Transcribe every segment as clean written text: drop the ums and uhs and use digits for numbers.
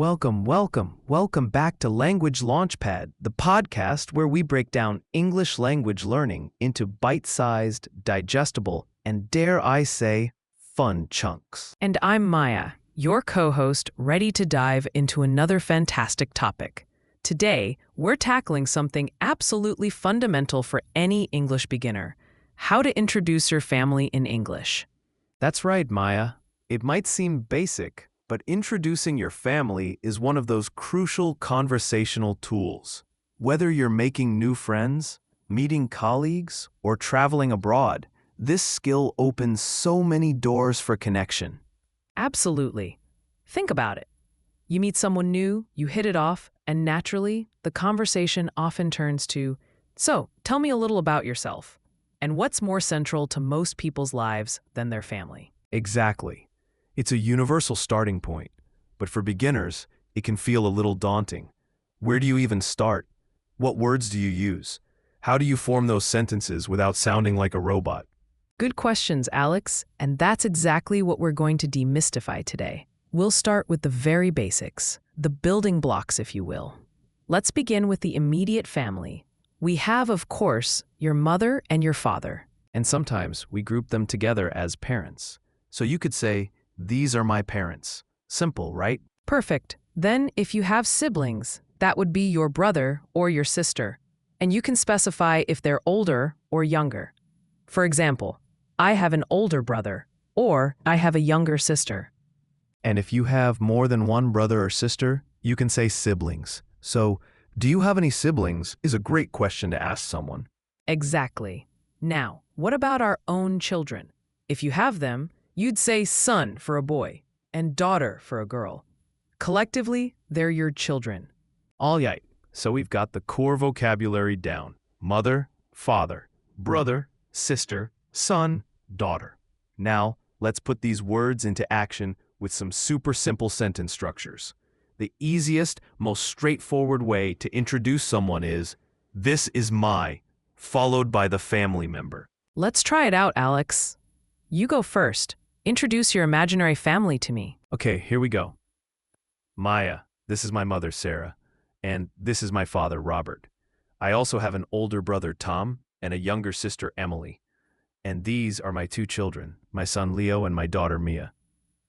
Welcome back to Language Launchpad, the podcast where we break down English language learning into bite-sized, digestible, and dare I say, fun chunks. And I'm Maya, your co-host, ready to dive into another fantastic topic. Today, we're tackling something absolutely fundamental for any English beginner: how to introduce your family in English. That's right, Maya. It might seem basic, but introducing your family is one of those crucial conversational tools. Whether you're making new friends, meeting colleagues, or traveling abroad, this skill opens so many doors for connection. Absolutely. Think about it. You meet someone new, you hit it off, and naturally, the conversation often turns to, "So, tell me a little about yourself." And what's more central to most people's lives than their family? Exactly. It's a universal starting point, but for beginners, it can feel a little daunting. Where do you even start? What words do you use? How do you form those sentences without sounding like a robot? Good questions, Alex, and that's exactly what we're going to demystify today. We'll start with the very basics, the building blocks, if you will. Let's begin with the immediate family. We have, of course, your mother and your father. And sometimes we group them together as parents. So you could say, "These are my parents." Simple, right? Perfect. Then, if you have siblings, that would be your brother or your sister. And you can specify if they're older or younger. For example, I have an older brother, or I have a younger sister. And if you have more than one brother or sister, you can say siblings. So, do you have any siblings is a great question to ask someone. Exactly. Now, what about our own children? If you have them, you'd say son for a boy and daughter for a girl. Collectively, they're your children. All right, so we've got the core vocabulary down: mother, father, brother, sister, son, daughter. Now, let's put these words into action with some super simple sentence structures. The easiest, most straightforward way to introduce someone is, "This is my," followed by the family member. Let's try it out, Alex. You go first. Introduce your imaginary family to me. Okay, here we go. Maya, this is my mother, Sarah, and this is my father, Robert. I also have an older brother, Tom, and a younger sister, Emily. And these are my two children, my son, Leo, and my daughter, Mia.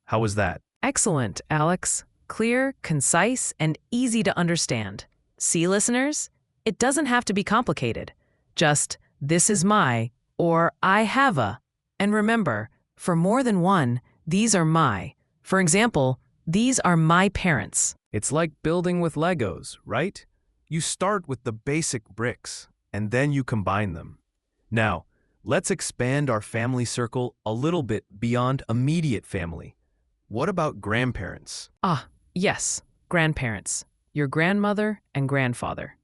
How was that? Excellent, Alex. Clear, concise, and easy to understand. See, listeners? It doesn't have to be complicated. Just, "This is my," or "I have a." And remember, for more than one, these are my. For example, these are my parents. It's like building with Legos, right? You start with the basic bricks, and then you combine them. Now, let's expand our family circle a little bit beyond immediate family. What about grandparents? Ah, yes, grandparents. Your grandmother and grandfather.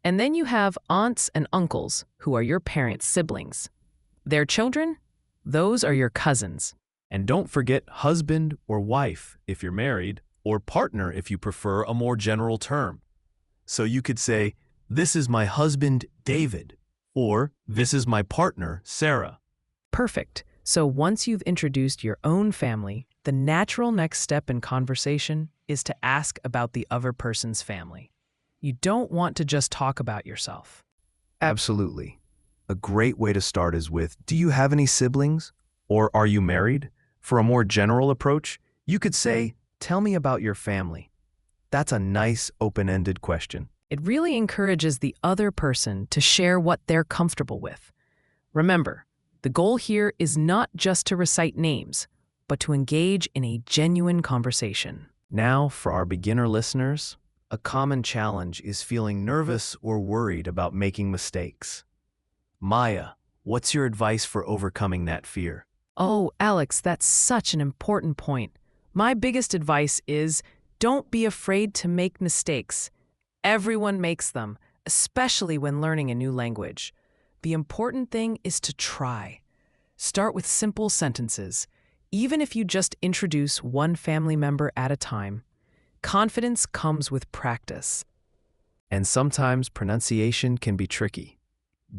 And then you have aunts and uncles, who are your parents' siblings. Their children? Those are your cousins. And don't forget husband or wife if you're married, or partner if you prefer a more general term. So you could say, "This is my husband, David," or "This is my partner, Sarah." Perfect. So once you've introduced your own family, the natural next step in conversation is to ask about the other person's family. You don't want to just talk about yourself. Absolutely. A great way to start is with, "Do you have any siblings?" Or "Are you married?" For a more general approach, you could say, "Tell me about your family." That's a nice, open-ended question. It really encourages the other person to share what they're comfortable with. Remember, the goal here is not just to recite names, but to engage in a genuine conversation. Now, for our beginner listeners, a common challenge is feeling nervous or worried about making mistakes. Maya, what's your advice for overcoming that fear? Oh, Alex, that's such an important point. My biggest advice is don't be afraid to make mistakes. Everyone makes them, especially when learning a new language. The important thing is to try. Start with simple sentences. Even if you just introduce one family member at a time, confidence comes with practice. And sometimes pronunciation can be tricky.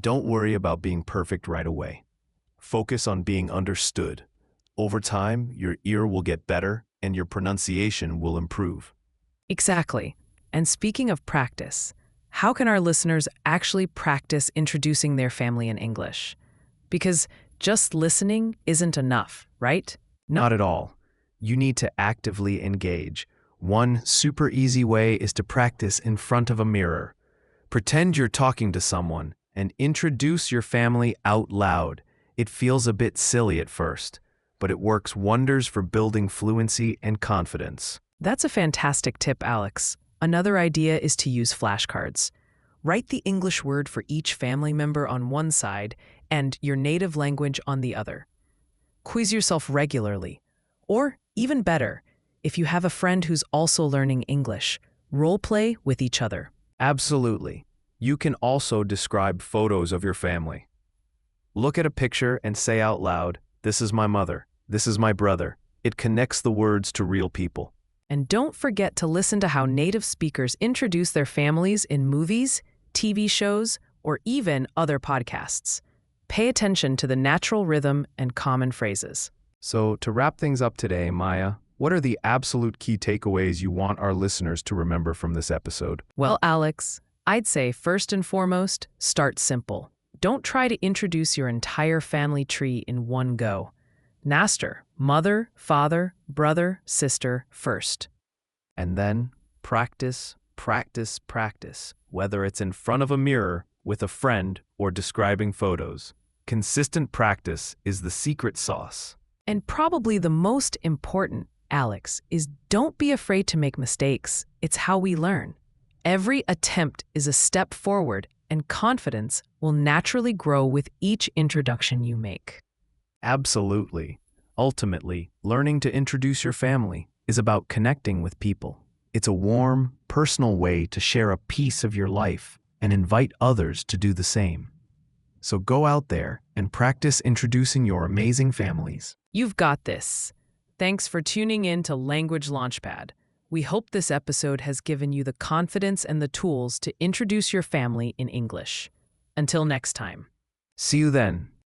Don't worry about being perfect right away. Focus on being understood. Over time, your ear will get better and your pronunciation will improve. Exactly. And speaking of practice, how can our listeners actually practice introducing their family in English? Because just listening isn't enough, right? Not at all. You need to actively engage. One super easy way is to practice in front of a mirror. Pretend you're talking to someone and introduce your family out loud. It feels a bit silly at first, but it works wonders for building fluency and confidence. That's a fantastic tip, Alex. Another idea is to use flashcards. Write the English word for each family member on one side and your native language on the other. Quiz yourself regularly. Or, even better, if you have a friend who's also learning English, role play with each other. Absolutely. You can also describe photos of your family. Look at a picture and say out loud, "This is my mother. This is my brother." It connects the words to real people. And don't forget to listen to how native speakers introduce their families in movies, TV shows, or even other podcasts. Pay attention to the natural rhythm and common phrases. So, to wrap things up today, Maya, what are the absolute key takeaways you want our listeners to remember from this episode? Well, Alex, I'd say first and foremost, start simple. Don't try to introduce your entire family tree in one go. Master, mother, father, brother, sister first. And then practice, practice, practice, whether it's in front of a mirror, with a friend, or describing photos. Consistent practice is the secret sauce. And probably the most important, Alex, is don't be afraid to make mistakes. It's how we learn. Every attempt is a step forward, and confidence will naturally grow with each introduction you make. Absolutely. Ultimately, learning to introduce your family is about connecting with people. It's a warm, personal way to share a piece of your life and invite others to do the same. So go out there and practice introducing your amazing families. You've got this. Thanks for tuning in to Language Launchpad. We hope this episode has given you the confidence and the tools to introduce your family in English. Until next time. See you then.